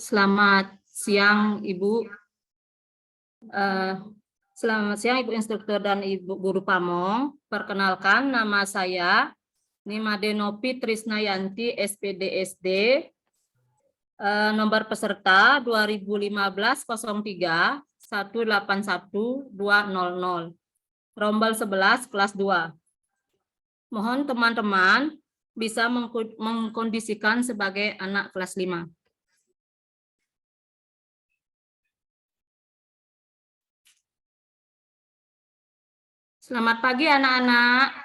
Selamat siang Ibu. Selamat siang Ibu Instruktur dan Ibu Guru Pamong. Perkenalkan, nama saya Nimade Nopi Trisnayanti, SPD SD. Nomor peserta 2015-03-181200. Rombel 11 kelas 2. Mohon teman-teman bisa mengkondisikan sebagai anak kelas 5. Selamat pagi anak-anak.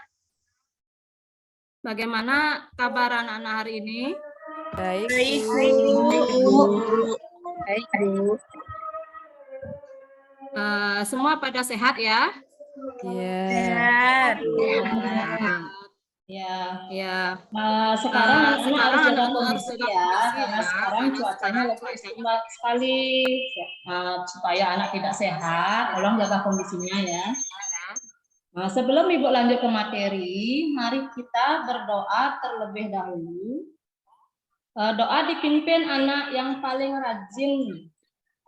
Bagaimana kabar anak-anak hari ini? Baik, Bu. Baik, Bu. Semua pada sehat ya? Iya. Sehat. Ya. Sekarang anak-anak harus jaga anak-anak kondisi harus jaga ya, kondisi karena ya, sekarang karena cuacanya sekarang lagi cuacanya istimewa sekali. Supaya anak tidak sehat, tolong jaga kondisinya ya. Sebelum Ibu lanjut ke materi, mari kita berdoa terlebih dahulu. Doa dipimpin anak yang paling rajin.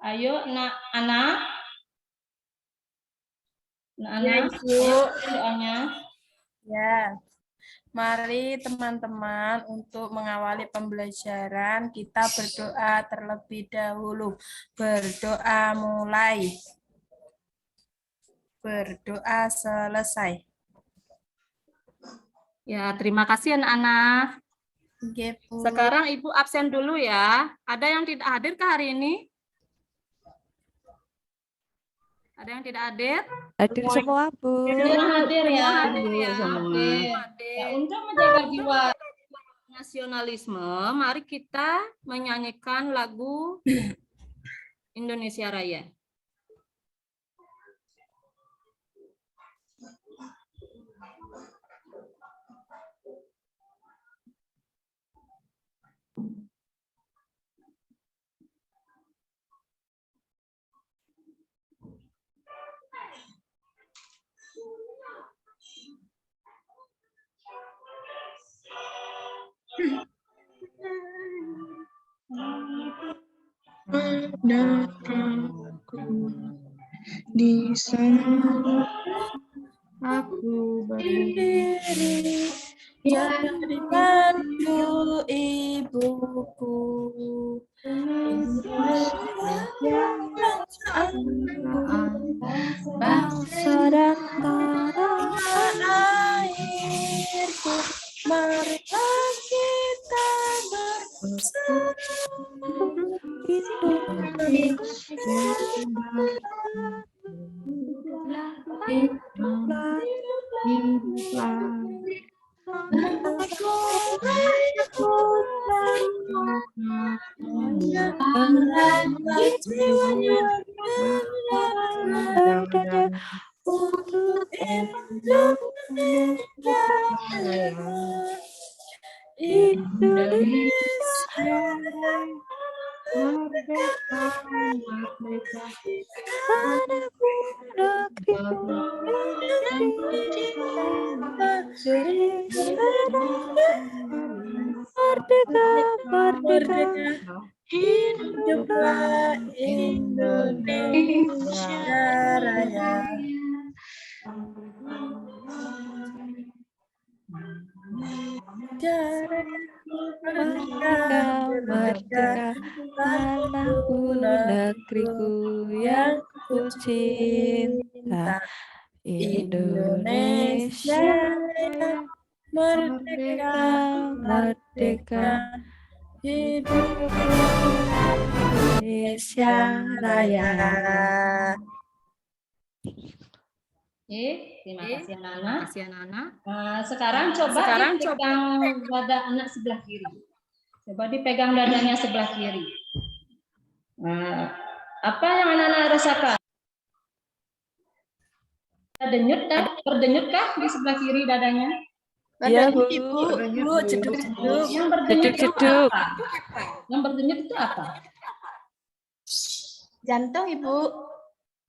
Ayo, anak-anak. Anak-anak, doanya. Ya. Mari teman-teman untuk mengawali pembelajaran kita berdoa terlebih dahulu. Berdoa mulai. Berdoa selesai. Ya, terima kasih anak-anak. Oke, Bu. Sekarang Ibu absen dulu ya. Ada yang tidak hadir ke hari ini? Ada yang tidak hadir? Hadir semua, Bu. Hadir ya. Hadir. Ya, untuk menjaga jiwa Nasionalisme, mari kita menyanyikan lagu Indonesia Raya. Di sana Aku Berdiri yang dibantu ibuku. Bangsa dan tanah airku, marilah kita bersatu. Indonesia, hiduplah, hiduplah. Untuk Indonesia, Indonesia merdeka, merdeka, tanahku, negeriku yang kucinta, merdeka, merdeka, hiduplah Indonesia Raya. Merdeka, merdeka, tanahku, negeriku yang kucinta, Indonesia merdeka, merdeka, hidup Indonesia Raya. Terima kasih anak-anak. Sekarang Coba dipegang dada anak sebelah kiri. Coba dipegang dadanya sebelah kiri. Apa yang anak-anak rasakan? Denyut berdenyutkah di sebelah kiri dadanya? Iya, Bu. Jeduk-jeduk. Yang berdenyut itu Jeduk-jeduk. apa? Yang berdenyut itu apa? Jantung, Ibu.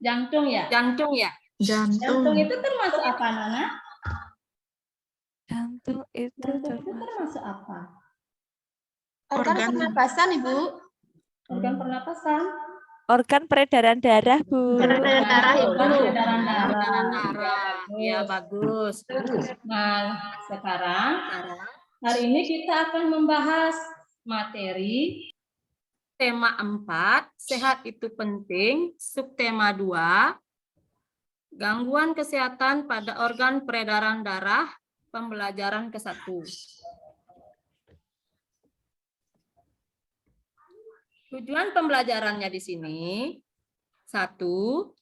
Jantung ya? Jantung ya? Jantung itu termasuk apa, Nana? Jantung itu Jantung itu termasuk apa? Organ pernapasan, Ibu. Organ pernapasan. Organ peredaran darah, Bu. Peredaran darah, Ibu. Peredaran Peredaran darah. darah. Ya, bagus. Nah, sekarang hari ini kita akan membahas materi tema 4, sehat itu penting, subtema 2, gangguan kesehatan pada organ peredaran darah, pembelajaran ke-1. Tujuan pembelajarannya di sini, 1,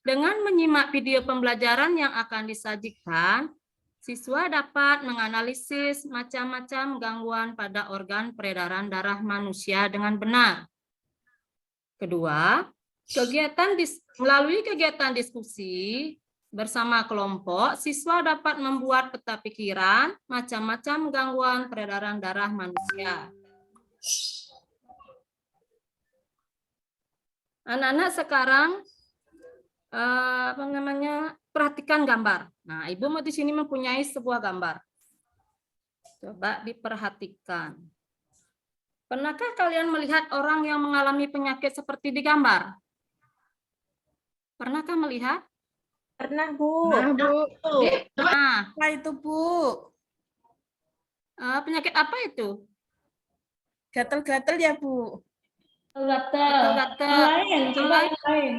dengan menyimak video pembelajaran yang akan disajikan, siswa dapat menganalisis macam-macam gangguan pada organ peredaran darah manusia dengan benar. Kedua, melalui kegiatan diskusi bersama kelompok, siswa dapat membuat peta pikiran macam-macam gangguan peredaran darah manusia. Anak-anak sekarang perhatikan gambar. Nah, Ibu mau di sini mempunyai sebuah gambar. Coba diperhatikan. Pernahkah kalian melihat orang yang mengalami penyakit seperti di gambar? Pernahkah melihat? Pernah, Bu. Nah, Apa itu, Bu? penyakit apa itu? Gatel-gatel ya, Bu? Gatal-gatal. Lain, coba yang lain.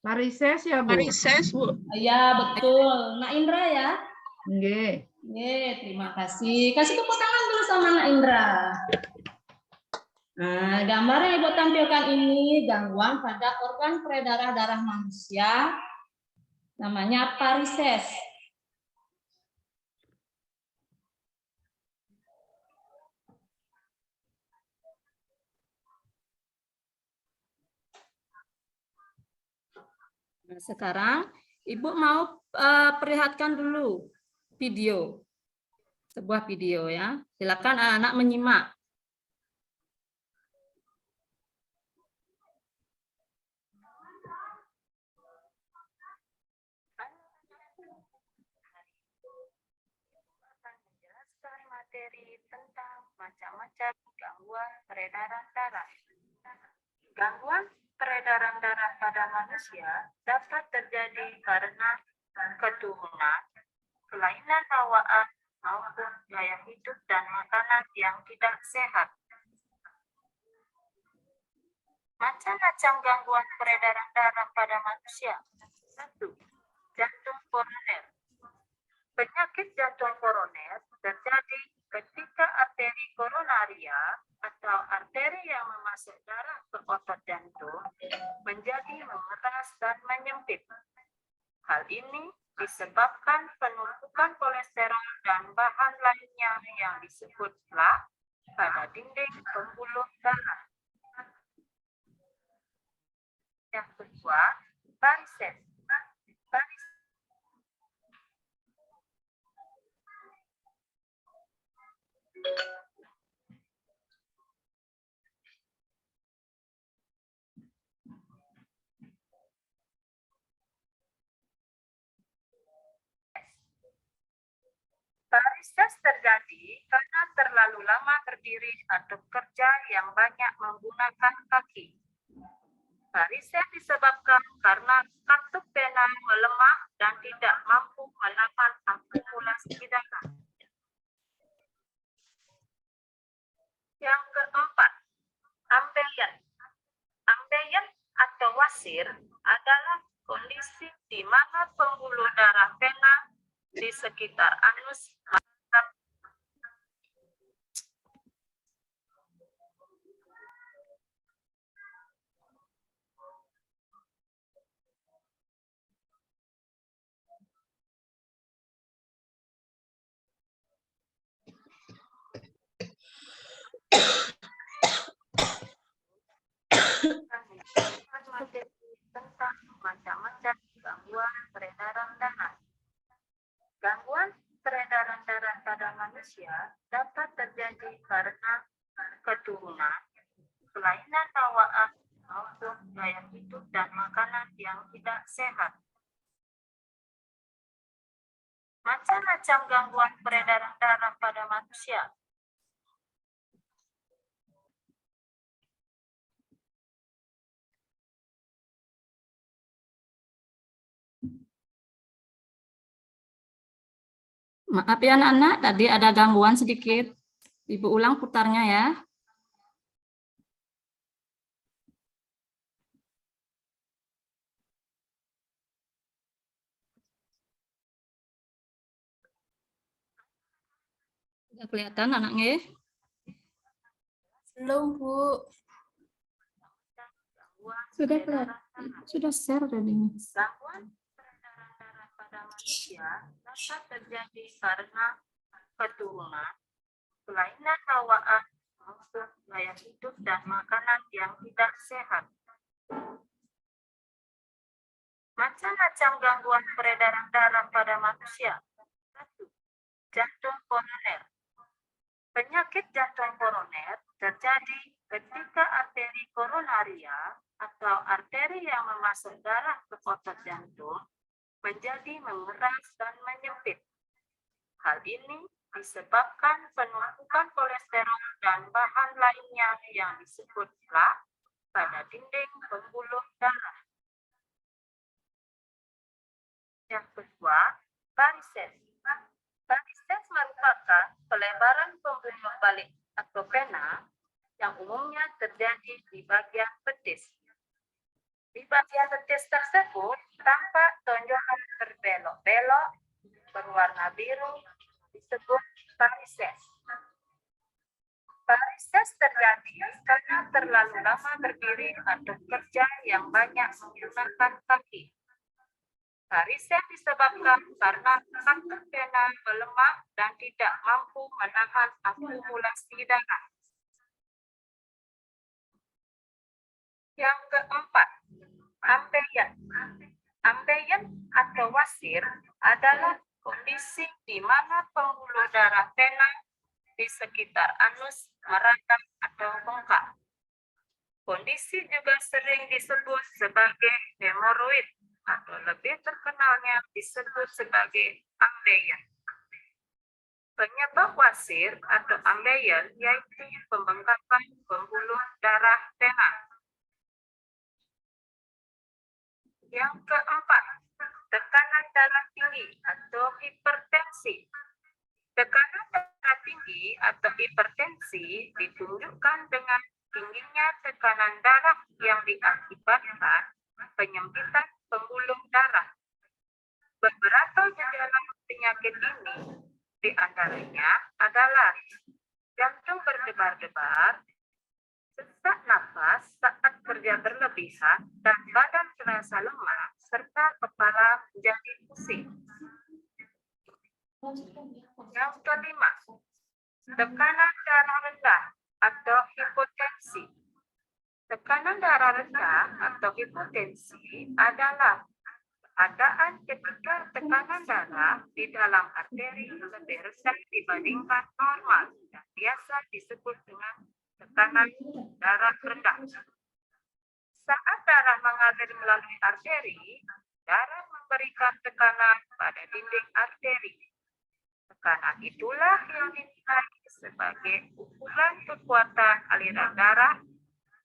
Varises ya, Bu? Varises, Bu. Ya, betul. Nak Indra ya? Nggih. Oke, terima kasih. Kasih tepuk tangan dulu sama Nak Indra. Nah, gambar yang Ibu tampilkan ini gangguan pada organ peredaran darah manusia, namanya varises. Nah, sekarang Ibu mau perlihatkan dulu video, sebuah video ya. Silakan anak-anak menyimak. Menjelaskan materi tentang macam-macam gangguan peredaran darah. Gangguan peredaran darah pada manusia dapat terjadi karena keturunan, kelainan bawaan, maupun gaya hidup dan makanan yang tidak sehat. Macam-macam gangguan peredaran darah pada manusia. 1. Jantung koroner. Penyakit jantung koroner terjadi ketika arteri koronaria atau arteri yang memasuk darah ke otot jantung menjadi mengeras dan menyempit. Hal ini disebabkan penumpukan kolesterol dan bahan lainnya yang disebut plak pada dinding pembuluh darah. Yang kedua, varises. Varises terjadi karena terlalu lama berdiri atau kerja yang banyak menggunakan kaki. Varises disebabkan karena katup vena melemah dan tidak mampu menahan akumulasi darah. Yang keempat, ambeien. Ambeien atau wasir adalah kondisi di mana pembuluh darah vena di sekitar anus tentang macam-macam gangguan peredaran darah. Gangguan peredaran darah pada manusia dapat terjadi karena keturunan, kelainan bawaan, maupun gaya hidup dan makanan yang tidak sehat. Macam-macam gangguan peredaran darah pada manusia. Maaf ya anak-anak, tadi ada gangguan sedikit. Ibu ulang putarnya ya. Sudah kelihatan anaknya? Belum, Bu. Sudah kelihatan. Sudah share tadi. Gangguan peredaran darah pada manusia dapat terjadi karena keturunan, kelainan bawaan, maupun gaya hidup dan makanan yang tidak sehat. Macam-macam gangguan peredaran darah pada manusia. 1. Jantung koroner. Penyakit jantung koroner terjadi ketika arteri koronaria atau arteri yang memasuk darah ke otot jantung menjadi mengeras dan menyempit. Hal ini disebabkan penumpukan kolesterol dan bahan lainnya yang disebut plak pada dinding pembuluh darah. Yang kedua, varises. Varises merupakan pelebaran pembuluh balik atau vena yang umumnya terjadi di bagian betis. Di bagian betis tersebut tampak tonjolan berbelok-belok berwarna biru disebut varises. Varises terjadi karena terlalu lama berdiri atau kerja yang banyak menggunakan kaki. Varises disebabkan karena kanker vena melemah dan tidak mampu menahan akumulasi darah. Yang keempat, ambeien. Ambeien atau wasir adalah kondisi di mana pembuluh darah vena di sekitar anus merangkak atau bengkak. Kondisi juga sering disebut sebagai hemoroid atau lebih terkenalnya disebut sebagai ambeien. Penyebab wasir atau ambeien yaitu pembengkakan pembuluh darah vena. Yang keempat, tekanan darah tinggi atau hipertensi. Tekanan darah tinggi atau hipertensi ditunjukkan dengan tingginya tekanan darah yang diakibatkan penyempitan pembuluh darah. Beberapa gejala penyakit ini diantaranya adalah jantung berdebar-debar, sesak nafas saat kerja berlebihan, dan badan terasa lemah, serta kepala menjadi pusing. Yang kelima, tekanan darah rendah atau hipotensi. Tekanan darah rendah atau hipotensi adalah keadaan ketika tekanan darah di dalam arteri lebih rendah dibandingkan normal dan biasa disebut dengan tekanan darah rendah. Saat darah mengalir melalui arteri, darah memberikan tekanan pada dinding arteri. Tekanan itulah yang dinilai sebagai ukuran kekuatan aliran darah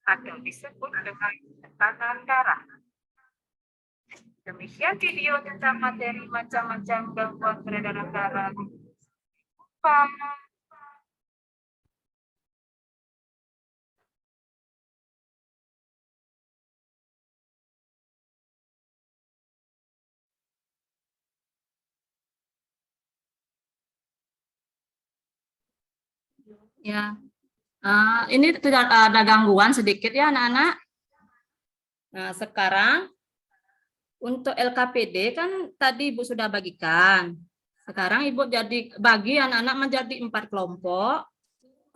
atau disebut dengan tekanan darah. Demikian video tentang materi macam-macam gangguan peredaran darah. Ya, ini tidak ada gangguan sedikit ya anak-anak. Nah, sekarang untuk LKPD kan tadi Ibu sudah bagikan. Sekarang Ibu jadi bagi anak-anak menjadi 4 kelompok.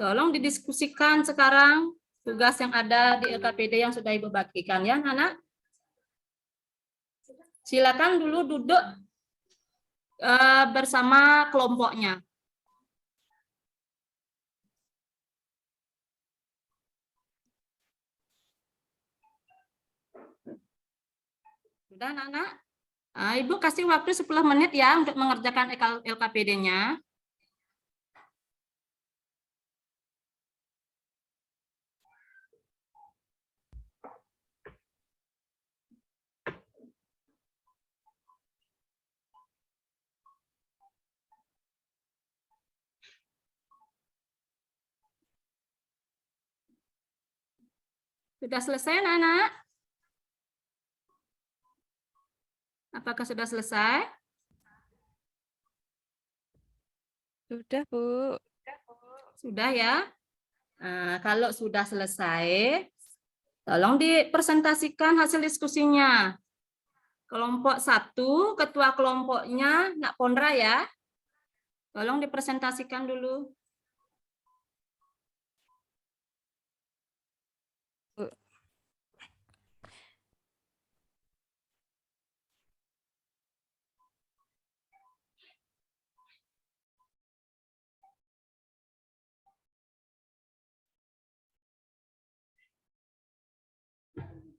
Tolong didiskusikan sekarang tugas yang ada di LKPD yang sudah Ibu bagikan ya anak-anak. Silakan dulu duduk bersama kelompoknya. Sudah anak-anak? Ibu kasih waktu 10 menit ya untuk mengerjakan LKPD-nya. Sudah selesai, anak-anak? Apakah sudah selesai? Sudah, Bu. Sudah ya? Nah, kalau sudah selesai, tolong dipresentasikan hasil diskusinya. Kelompok 1, ketua kelompoknya Nak Pondra ya. Tolong dipresentasikan dulu.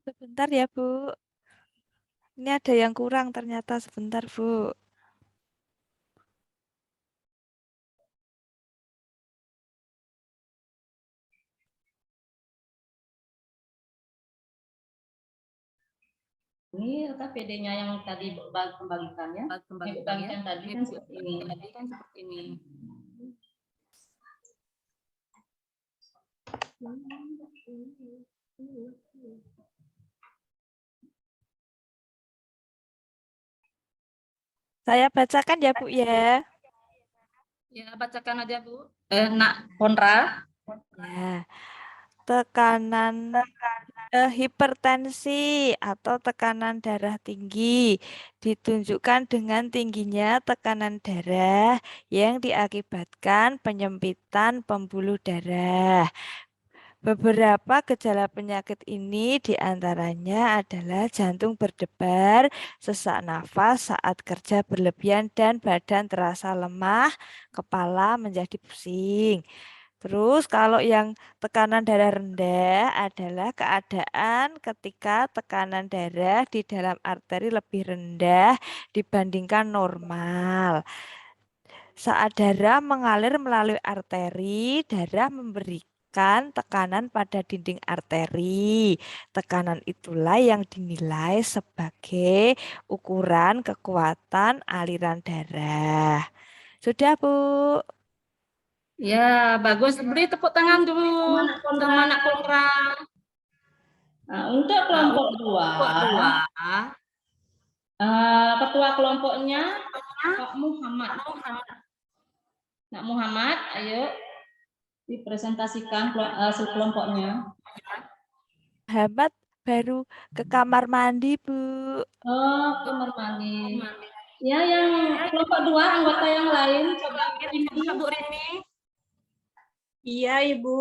Sebentar ya, Bu. Ini ada yang kurang ternyata. Sebentar, Bu. Ini PD-nya yang tadi kembalikannya. Kembalikan tadi kan seperti ini. Saya bacakan ya, Bu ya. Ya, bacakan aja, Bu. Nak Pondra. Ya. Tekanan hipertensi atau tekanan darah tinggi ditunjukkan dengan tingginya tekanan darah yang diakibatkan penyempitan pembuluh darah. Beberapa gejala penyakit ini diantaranya adalah jantung berdebar, sesak nafas saat kerja berlebihan dan badan terasa lemah, kepala menjadi pusing. Terus kalau yang tekanan darah rendah adalah keadaan ketika tekanan darah di dalam arteri lebih rendah dibandingkan normal. Saat darah mengalir melalui arteri, darah memberikan tekanan pada dinding arteri. Tekanan itulah yang dinilai sebagai ukuran kekuatan aliran darah. Sudah, Bu. Ya, bagus. Beri tepuk tangan dulu sama Nak Pondra. Nah, untuk kelompok 2, ketua kelompoknya Pak Muhammad. Nak Muhammad, ayo dipresentasikan hasil kelompoknya. Muhammad baru ke kamar mandi, Bu. Oh, kamar mandi. Ya, yang kelompok 2 anggota yang lain coba Bu Rini. Iya, Ibu.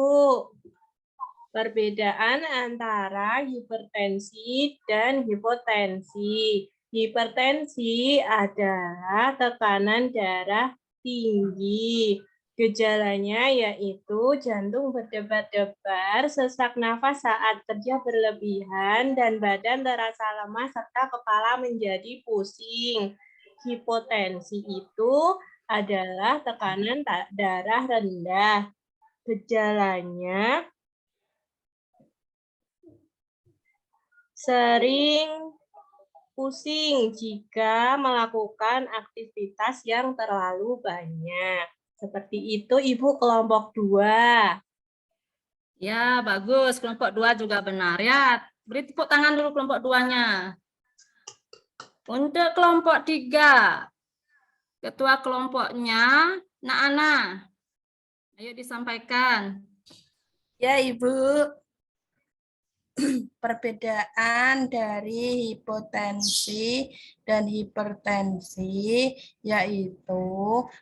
Perbedaan antara hipertensi dan hipotensi. Hipertensi adalah tekanan darah tinggi. Gejalanya yaitu jantung berdebar-debar, sesak nafas saat kerja berlebihan, dan badan terasa lemah serta kepala menjadi pusing. Hipotensi itu adalah tekanan darah rendah. Gejalanya sering pusing jika melakukan aktivitas yang terlalu banyak. Seperti itu, Ibu, kelompok 2. Ya, bagus. Kelompok 2 juga benar. Ya, beri tepuk tangan dulu kelompok 2-nya. Untuk kelompok 3, ketua kelompoknya Nak Ana. Ayo disampaikan. Ya, Ibu. Perbedaan dari hipotensi dan hipertensi yaitu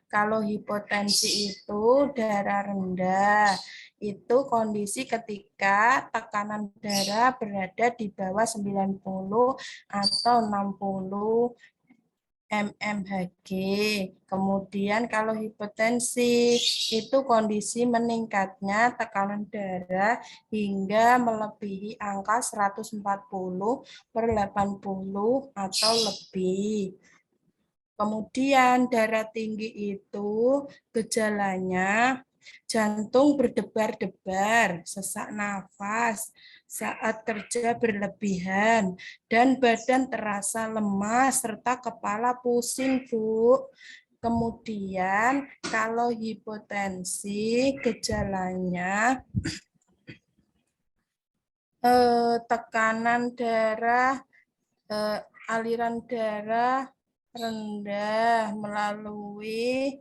kalau hipotensi itu darah rendah, itu kondisi ketika tekanan darah berada di bawah 90 atau 60 mmHg. Kemudian kalau hipertensi itu kondisi meningkatnya tekanan darah hingga melebihi angka 140/80 atau lebih. Kemudian darah tinggi itu gejalanya jantung berdebar-debar, sesak nafas saat kerja berlebihan, dan badan terasa lemas serta kepala pusing, Bu. Kemudian kalau hipotensi gejalanya tekanan darah, aliran darah rendah melalui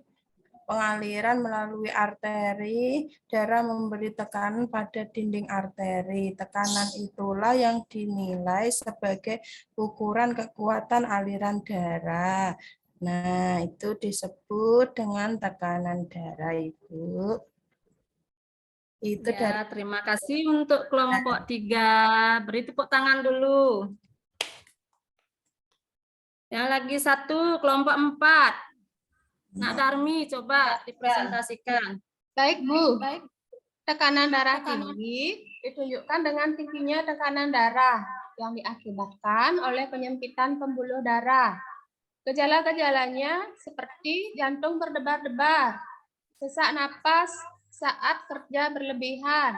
pengaliran melalui arteri, darah memberi tekanan pada dinding arteri. Tekanan itulah yang dinilai sebagai ukuran kekuatan aliran darah. Nah, itu disebut dengan tekanan darah, Ibu. Itu dari Ya, terima kasih untuk kelompok 3. Beri tepuk tangan dulu. Yang lagi satu, kelompok 4. Nak Darmi, coba dipresentasikan. Baik, Bu. Tekanan darah tinggi ditunjukkan dengan tingginya tekanan darah yang diakibatkan oleh penyempitan pembuluh darah. Gejala-gejalanya seperti jantung berdebar-debar, sesak napas saat kerja berlebihan,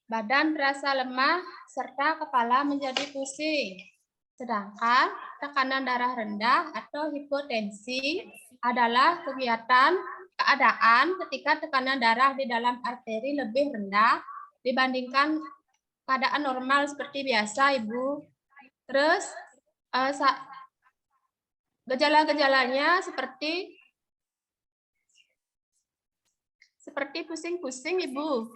badan terasa lemah, serta kepala menjadi pusing. Sedangkan tekanan darah rendah atau hipotensi adalah keadaan ketika tekanan darah di dalam arteri lebih rendah dibandingkan keadaan normal seperti biasa, Ibu. Terus gejala-gejalanya seperti pusing-pusing, Ibu.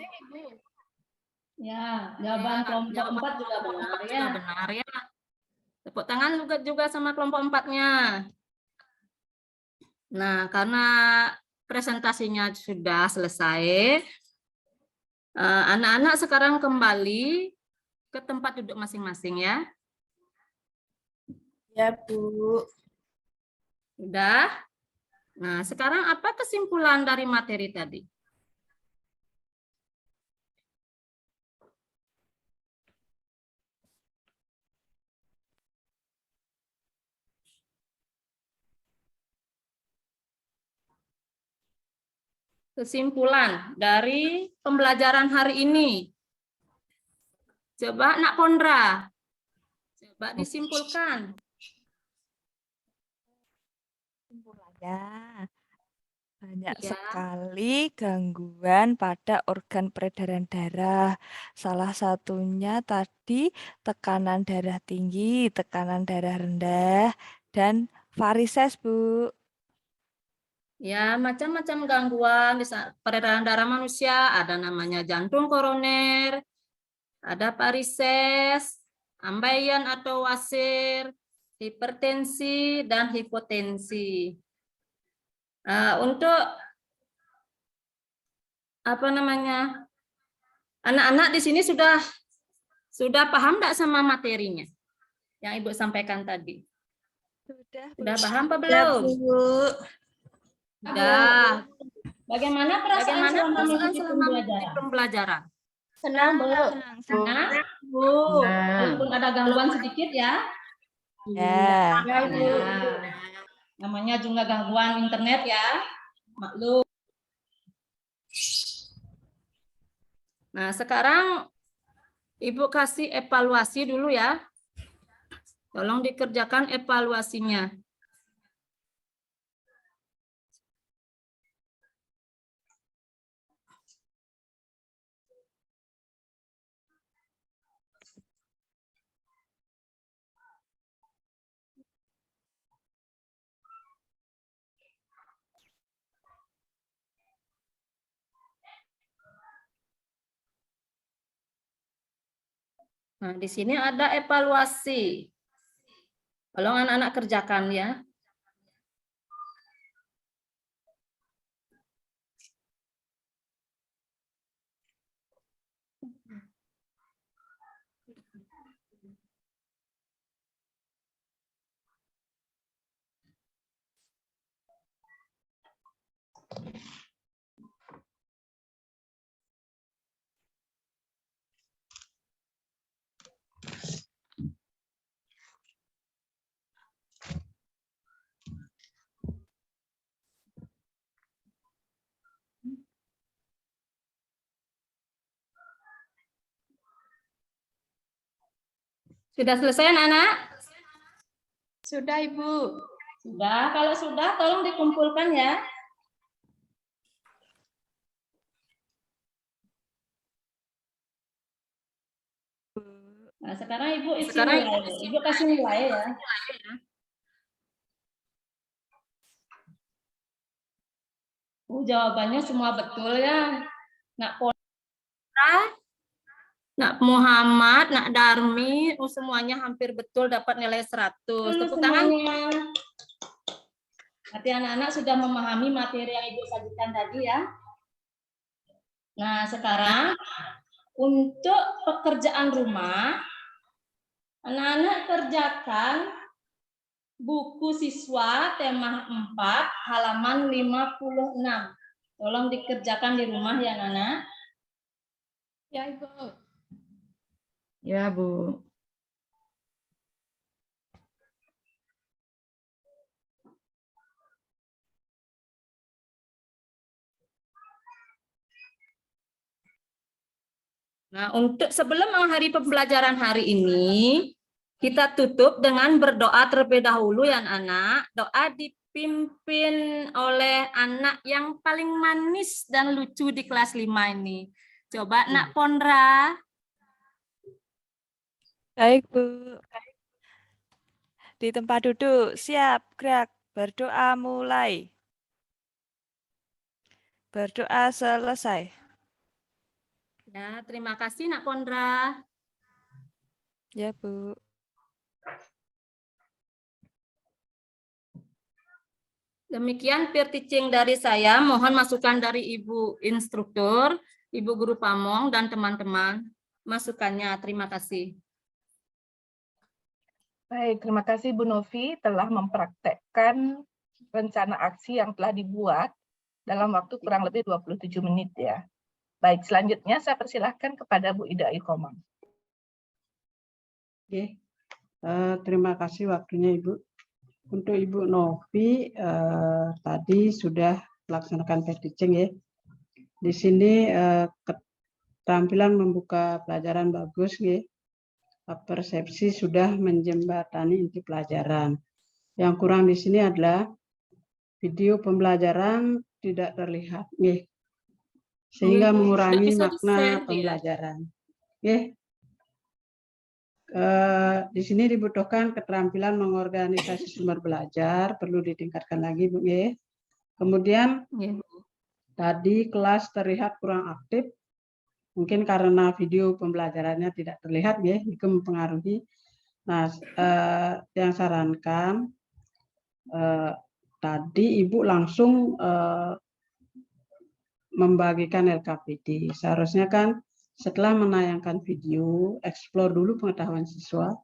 Ya, jawaban kelompok 4 juga benar ya. Benar ya. Tepuk tangan juga sama kelompok 4-nya. Nah, karena presentasinya sudah selesai, anak-anak sekarang kembali ke tempat duduk masing-masing ya. ya, Bu. Sudah? Nah, sekarang apa kesimpulan dari materi tadi? Kesimpulan dari pembelajaran hari ini. Coba Nak Pondra, coba disimpulkan. Kesimpulannya, banyak Ya. sekali gangguan pada organ peredaran darah. Salah satunya tadi tekanan darah tinggi, tekanan darah rendah, dan varises, Bu. Ya, macam-macam gangguan di peredaran darah manusia, ada namanya jantung koroner, ada varises, ambeian atau wasir, hipertensi, dan hipotensi. Untuk apa namanya, anak-anak di sini sudah paham enggak sama materinya yang Ibu sampaikan tadi? Sudah paham apa belum? Bu. Sudah. Bagaimana perasaan selama mengikuti pembelajaran? Senang, Bu. Senang? Bu. Walaupun ada gangguan sedikit ya. Ya. Ya, Bu. Namanya juga gangguan internet ya. Maklum. Nah, sekarang Ibu kasih evaluasi dulu ya. Tolong dikerjakan evaluasinya. Nah, di sini ada evaluasi. Tolong anak-anak kerjakan ya. Sudah selesai anak-anak? Sudah, Ibu. Sudah, kalau sudah tolong dikumpulkan ya. sekarang Ibu isi nilai. Ibu kasih nilai ya. Jawabannya semua betul ya. Nak Pondra, Nak Muhammad, Nak Darmi, semuanya hampir betul dapat nilai 100. Tepuk tangan. Berarti anak-anak sudah memahami materi yang Ibu sajikan tadi ya. Nah, sekarang untuk pekerjaan rumah, anak-anak kerjakan buku siswa tema 4 halaman 56. Tolong dikerjakan di rumah ya, anak-anak. Ya, Ibu. Ya, Bu. Nah, untuk sebelum mengakhiri pembelajaran hari ini, kita tutup dengan berdoa terlebih dahulu ya anak-anak. Doa dipimpin oleh anak yang paling manis dan lucu di kelas 5 ini. Coba Nak Pondra. Baik, Bu. Di tempat duduk, siap, gerak, berdoa mulai. Berdoa selesai. Ya, terima kasih Nak Pondra. Ya, Bu. Demikian peer teaching dari saya. Mohon masukan dari Ibu instruktur, Ibu guru pamong, dan teman-teman. Masukannya, terima kasih. Baik, terima kasih Bu Novi telah mempraktekkan rencana aksi yang telah dibuat dalam waktu kurang lebih 27 menit ya. Baik, selanjutnya saya persilahkan kepada Bu Ida Ikomang. Oke, terima kasih waktunya Ibu. Untuk Ibu Novi tadi sudah melaksanakan peer teaching ya. Di sini keterampilan membuka pelajaran bagus ya. Persepsi sudah menjembatani inti pelajaran. Yang kurang di sini adalah video pembelajaran tidak terlihat ya. Sehingga mengurangi makna pembelajaran. Ya. Di sini dibutuhkan keterampilan mengorganisasi sumber belajar, perlu ditingkatkan lagi Bu ya. Kemudian tadi kelas terlihat kurang aktif, mungkin karena video pembelajarannya tidak terlihat ya, itu mempengaruhi. Nah, yang sarankan tadi Ibu langsung membagikan LKPD. Seharusnya kan setelah menayangkan video, eksplor dulu pengetahuan siswa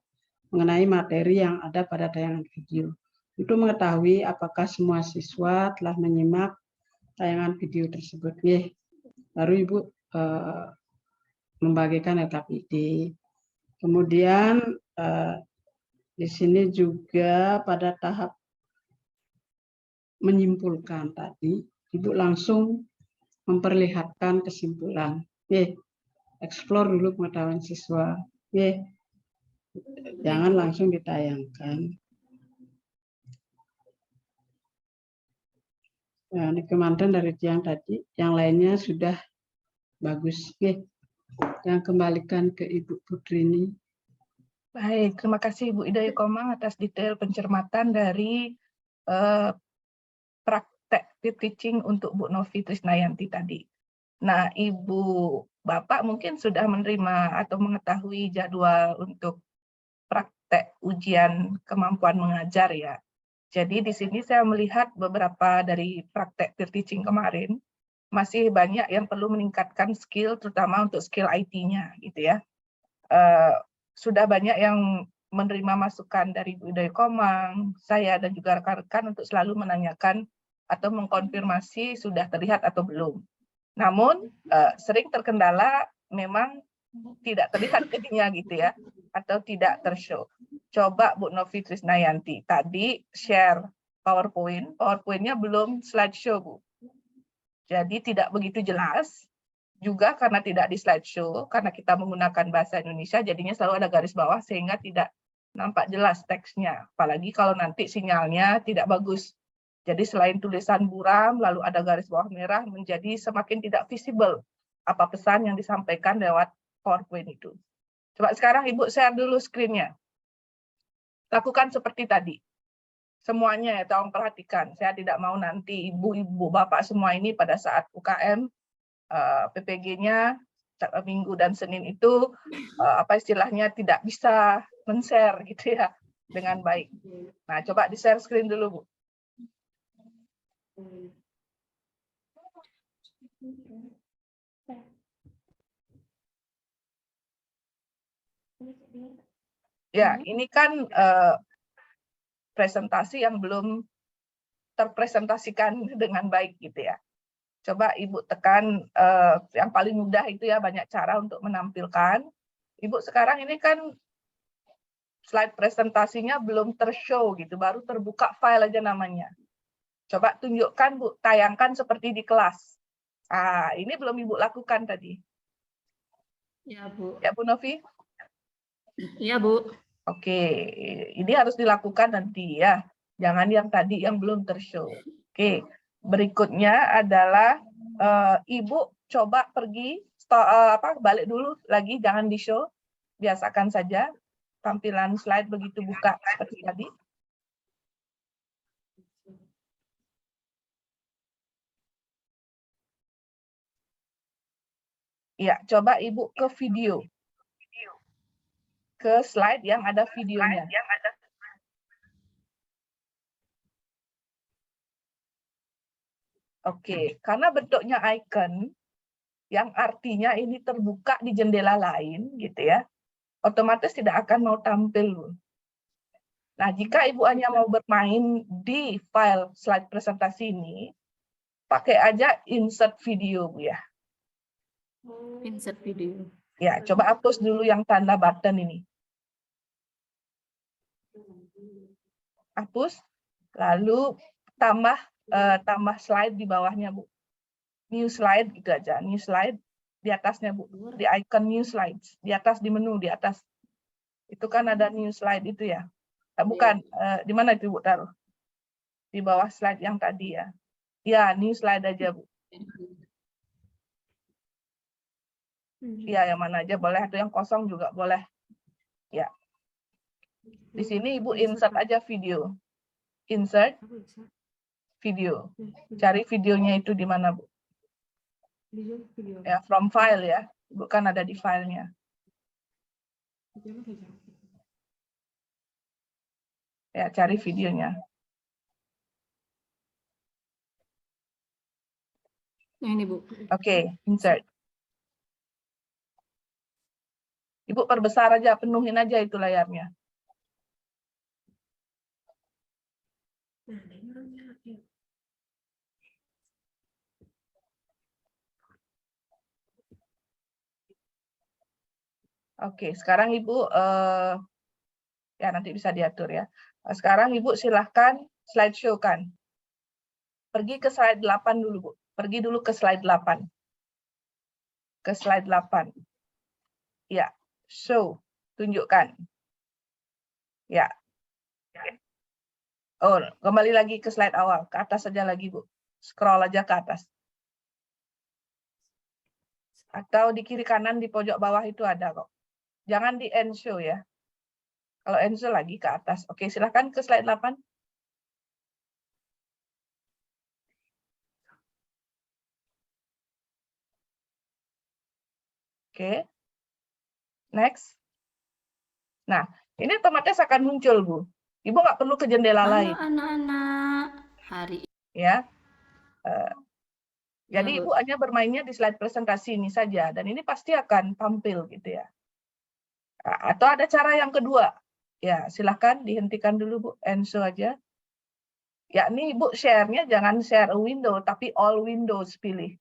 mengenai materi yang ada pada tayangan video. Itu mengetahui apakah semua siswa telah menyimak tayangan video tersebut. Baru Ibu membagikan LKPD. Kemudian di sini juga pada tahap menyimpulkan tadi, Ibu langsung memperlihatkan kesimpulan. Eksplor dulu pengetahuan siswa. Jangan langsung ditayangkan. Nah, ini kemantan dari yang tadi, yang lainnya sudah bagus. Yang kembalikan ke Ibu Putrini. Baik, terima kasih Bu Ida Ikomang atas detail pencermatan dari praktek peer teaching untuk Bu Novi Trisnayanti tadi. Nah, Ibu Bapak mungkin sudah menerima atau mengetahui jadwal untuk praktek ujian kemampuan mengajar ya. Jadi di sini saya melihat beberapa dari praktek peer teaching kemarin masih banyak yang perlu meningkatkan skill, terutama untuk skill IT-nya gitu ya. Sudah banyak yang menerima masukan dari Bu Ida Ikomang, saya dan juga rekan-rekan untuk selalu menanyakan atau mengkonfirmasi sudah terlihat atau belum. Namun sering terkendala memang tidak terlihat jadinya gitu ya, atau tidak tershow. Coba Bu Novi Trisnayanti tadi share PowerPoint-nya belum slideshow Bu. Jadi tidak begitu jelas, juga karena tidak di slideshow, karena kita menggunakan bahasa Indonesia, jadinya selalu ada garis bawah sehingga tidak nampak jelas teksnya. Apalagi kalau nanti sinyalnya tidak bagus. Jadi selain tulisan buram, lalu ada garis bawah merah, menjadi semakin tidak visible apa pesan yang disampaikan lewat PowerPoint itu. Coba sekarang Ibu share dulu screen-nya. Lakukan seperti tadi. Semuanya ya, tolong perhatikan. Saya tidak mau nanti ibu-ibu, bapak semua ini pada saat UKM, PPG-nya Minggu dan Senin itu apa istilahnya tidak bisa men-share gitu ya dengan baik. Nah, coba di-share screen dulu, Bu. Ya, ini kan presentasi yang belum terpresentasikan dengan baik gitu ya. Coba Ibu tekan yang paling mudah itu ya, banyak cara untuk menampilkan. Ibu sekarang ini kan slide presentasinya belum tershow gitu, baru terbuka file aja namanya. Coba tunjukkan Bu, tayangkan seperti di kelas. Ini belum Ibu lakukan tadi. Ya, Bu. Ya, Bu Novi? Iya, Bu. Oke, ini harus dilakukan nanti ya. Jangan yang tadi yang belum tershow. Oke, berikutnya adalah Ibu coba pergi balik dulu lagi, jangan di-show. Biasakan saja tampilan slide begitu buka seperti tadi. Ya, coba Ibu ke video. Ke slide yang ada videonya. Oke, karena bentuknya icon, yang artinya ini terbuka di jendela lain, gitu ya, otomatis tidak akan mau tampil. Nah, jika Ibu hanya mau bermain di file slide presentasi ini, pakai aja insert video, Bu ya. Insert video. Ya, coba hapus dulu yang tanda button ini. Hapus, lalu tambah slide di bawahnya, Bu. New slide gitu aja, new slide di atasnya, Bu. Di icon new slides, di atas di menu di atas. Itu kan ada new slide itu ya. Bukan, di mana itu Bu taruh? Di bawah slide yang tadi ya. Ya, new slide aja, Bu. Ya, yang mana aja boleh, atau yang kosong juga boleh. Ya. Di sini Ibu insert aja video. Insert video. Cari videonya itu di mana, Bu? Ya, from file ya. Bukan ada di filenya. Ya, cari videonya. Nah, ini, Bu. Oke, insert. Ibu perbesar aja, penuhin aja itu layarnya. Oke, sekarang Ibu, ya nanti bisa diatur ya. Sekarang Ibu silahkan slideshow kan. Pergi ke slide 8 dulu, Bu. Pergi dulu ke slide 8. Ke slide 8. Ya, show, tunjukkan. Ya. Oh, kembali lagi ke slide awal, ke atas saja lagi, Bu. Scroll aja ke atas. Atau di kiri kanan di pojok bawah itu ada kok. Jangan di end show ya. Kalau end show lagi ke atas. Oke, silahkan ke slide 8. Oke. Next. Nah, ini otomatis akan muncul, Bu. Ibu nggak perlu ke jendela lain. Anak-anak, hari Ya. Jadi Ya, Bu. Ibu hanya bermainnya di slide presentasi ini saja. Dan ini pasti akan tampil gitu ya. Atau ada cara yang kedua. Ya, silahkan dihentikan dulu, Bu. End show aja. Yakni Ibu share-nya jangan share a window, tapi all windows pilih.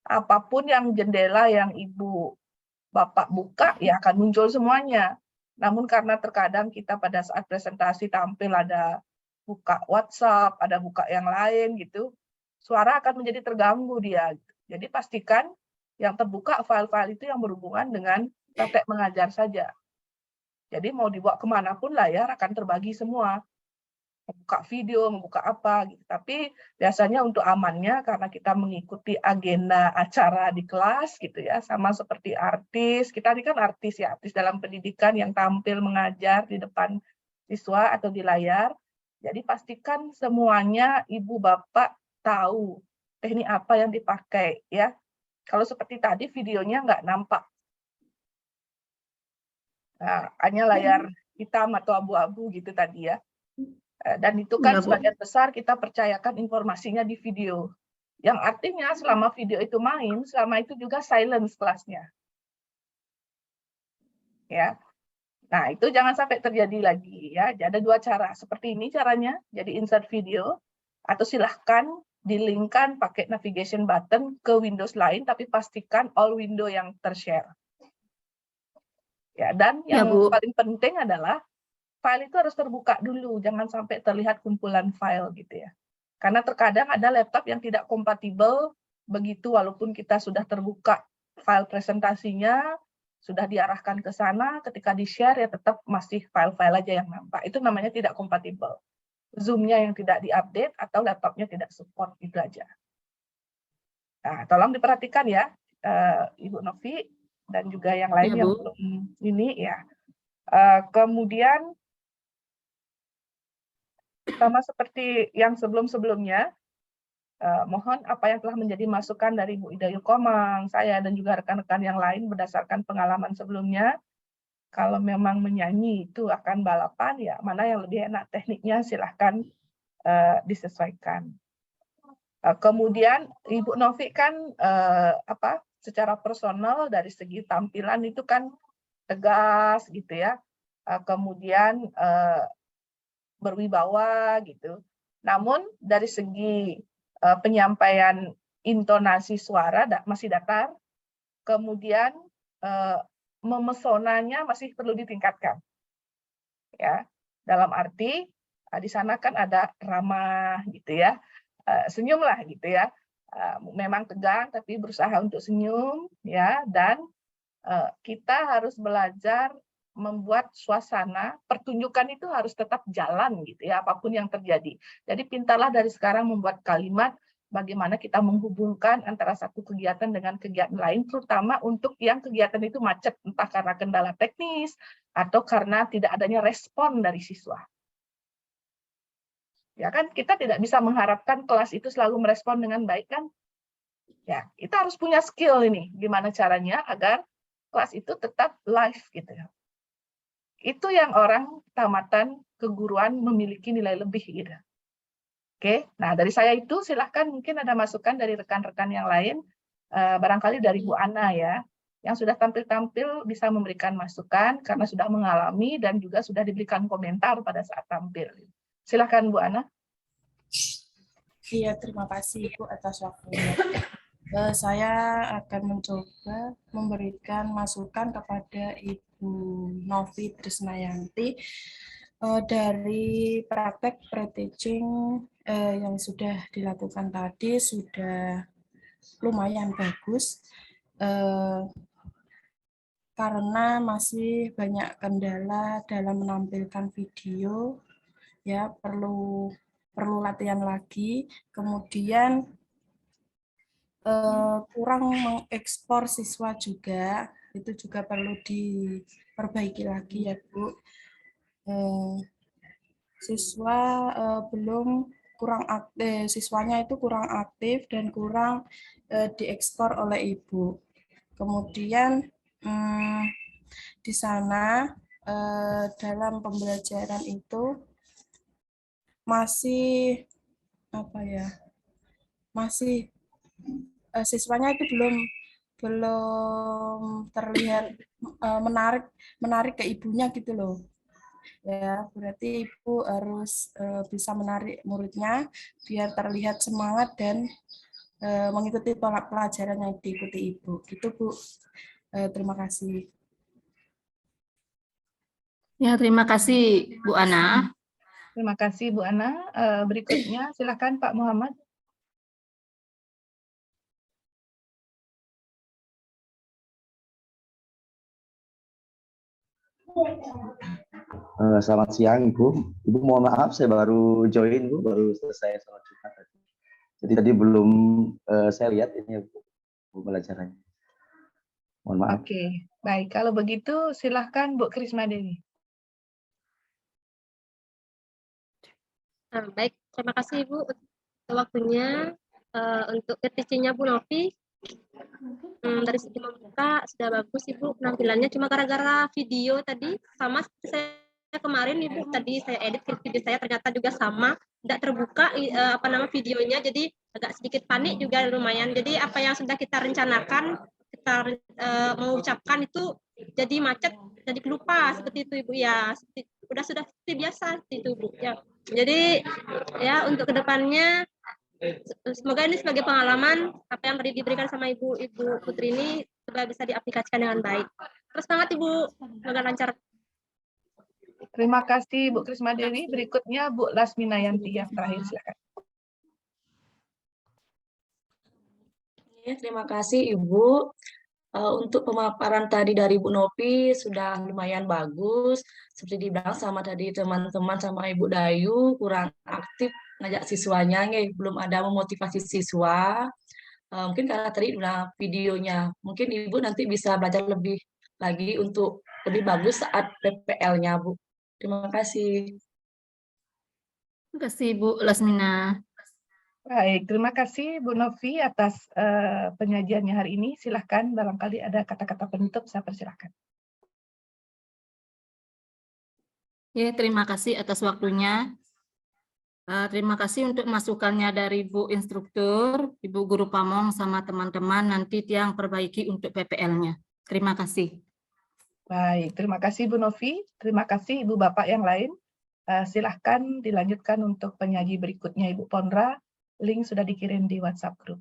Apapun yang jendela yang Ibu Bapak buka, ya akan muncul semuanya. Namun karena terkadang kita pada saat presentasi tampil ada buka WhatsApp, ada buka yang lain gitu, suara akan menjadi terganggu dia. Jadi pastikan yang terbuka file-file itu yang berhubungan dengan praktek mengajar saja. Jadi mau dibawa kemanapun layar akan terbagi semua. membuka video, membuka apa gitu. Tapi biasanya untuk amannya karena kita mengikuti agenda acara di kelas gitu ya, sama seperti artis. Kita ini kan artis ya, artis dalam pendidikan yang tampil mengajar di depan siswa atau di layar. Jadi pastikan semuanya ibu bapak tahu teknik apa yang dipakai ya. Kalau seperti tadi videonya nggak nampak. Nah, hanya layar hitam atau abu-abu gitu tadi ya. Dan itu kan sebagian besar kita percayakan informasinya di video. Yang artinya selama video itu main, selama itu juga silence kelasnya. Ya. Nah, itu jangan sampai terjadi lagi ya. Jadi ada 2 cara. Seperti ini caranya, jadi insert video atau silahkan di-link-kan pakai navigation button ke Windows lain tapi pastikan all window yang tershare. Ya, dan yang paling penting adalah file itu harus terbuka dulu, jangan sampai terlihat kumpulan file gitu ya. Karena terkadang ada laptop yang tidak kompatibel begitu walaupun kita sudah terbuka file presentasinya, sudah diarahkan ke sana, ketika di-share ya tetap masih file-file aja yang nampak. Itu namanya tidak kompatibel. Zoom-nya yang tidak diupdate atau laptopnya tidak support, itu aja. Nah, tolong diperhatikan ya, Ibu Novi dan juga yang lain yang belum ini ya. Kemudian sama seperti yang sebelum-sebelumnya, mohon apa yang telah menjadi masukan dari Bu Ida Yukomang, saya dan juga rekan-rekan yang lain berdasarkan pengalaman sebelumnya, kalau memang menyanyi itu akan balapan, ya mana yang lebih enak tekniknya silahkan disesuaikan. Kemudian Ibu Novi kan secara personal dari segi tampilan itu kan tegas gitu ya, kemudian berwibawa gitu. Namun dari segi penyampaian intonasi suara masih datar, kemudian memesonanya masih perlu ditingkatkan. Ya, dalam arti di sana kan ada ramah gitu ya, senyumlah gitu ya. Memang tegang tapi berusaha untuk senyum ya, dan kita harus belajar membuat suasana pertunjukan itu harus tetap jalan gitu ya, apapun yang terjadi. Jadi pintarlah dari sekarang membuat kalimat bagaimana kita menghubungkan antara satu kegiatan dengan kegiatan lain, terutama untuk yang kegiatan itu macet, entah karena kendala teknis atau karena tidak adanya respon dari siswa. Ya kan, kita tidak bisa mengharapkan kelas itu selalu merespon dengan baik kan? Ya, kita harus punya skill ini, gimana caranya agar kelas itu tetap live gitu ya. Itu yang orang tamatan keguruan memiliki nilai lebih gitu. Oke, nah dari saya itu silahkan mungkin ada masukan dari rekan-rekan yang lain, barangkali dari Bu Ana ya, yang sudah tampil-tampil bisa memberikan masukan karena sudah mengalami dan juga sudah diberikan komentar pada saat tampil. Silahkan Bu Ana. Iya, terima kasih Ibu atas waktunya. Saya akan mencoba memberikan masukan kepada Ibu Novi Trisnayanti dari praktek pre-teaching yang sudah dilakukan tadi sudah lumayan bagus karena masih banyak kendala dalam menampilkan video, ya perlu latihan lagi, kemudian kurang mengekspor siswa juga, itu juga perlu diperbaiki lagi ya Bu. Siswa belum kurang aktif, siswanya itu kurang aktif dan kurang diekspor oleh Ibu. Kemudian di sana dalam pembelajaran itu masih siswanya itu belum terlihat menarik ke ibunya gitu loh. Ya, berarti Ibu harus bisa menarik muridnya biar terlihat semangat dan mengikuti pola pelajaran yang diikuti Ibu. Gitu Bu. Terima kasih. Ya, terima kasih Bu Ana. Terima kasih Bu Ana. Berikutnya silakan Pak Muhammad. Selamat siang Ibu. Ibu mohon maaf saya baru join Bu, baru selesai sholat Jumat tadi. Jadi tadi belum saya lihat ini Bu pembelajarannya. Mohon maaf. Oke, baik. Kalau begitu silahkan Bu Krisma Dewi. Nah, baik, terima kasih Ibu untuk waktunya. Untuk teachingnya Bu Novi, dari segi membuka sudah bagus Ibu penampilannya, cuma gara-gara video tadi sama seperti saya kemarin Ibu, tadi saya edit video saya ternyata juga sama, tidak terbuka videonya, jadi agak sedikit panik juga lumayan. Jadi apa yang sudah kita rencanakan, kita mengucapkan itu jadi macet, jadi lupa seperti itu Ibu ya. Sudah seperti biasa seperti itu Bu ya. Jadi ya untuk kedepannya semoga ini sebagai pengalaman apa yang diberikan sama Ibu Putri ini supaya bisa diaplikasikan dengan baik. Terus semangat Ibu, semoga lancar. Terima kasih Bu Krisma Dewi. Berikutnya Bu Lasmina Yanti yang terakhir, silakan. Terima kasih Ibu. Untuk pemaparan tadi dari Bu Novi sudah lumayan bagus. Seperti dibilang sama tadi teman-teman sama Ibu Dayu kurang aktif ngajak siswanya, belum ada memotivasi siswa. Mungkin karena tadi udah videonya, mungkin Ibu nanti bisa belajar lebih lagi untuk lebih bagus saat PPL-nya Bu. Terima kasih. Terima kasih Bu Lasmina. Baik, terima kasih Bu Novi atas penyajiannya hari ini. Silahkan, barangkali ada kata-kata penutup, saya persilahkan. Ya, terima kasih atas waktunya. Terima kasih untuk masukannya dari Bu Instruktur, Ibu Guru Pamong, sama teman-teman. Nanti yang perbaiki untuk PPL-nya. Terima kasih. Baik, terima kasih Bu Novi. Terima kasih Ibu Bapak yang lain. Silahkan dilanjutkan untuk penyaji berikutnya Ibu Pondra. Link sudah dikirim di WhatsApp Group.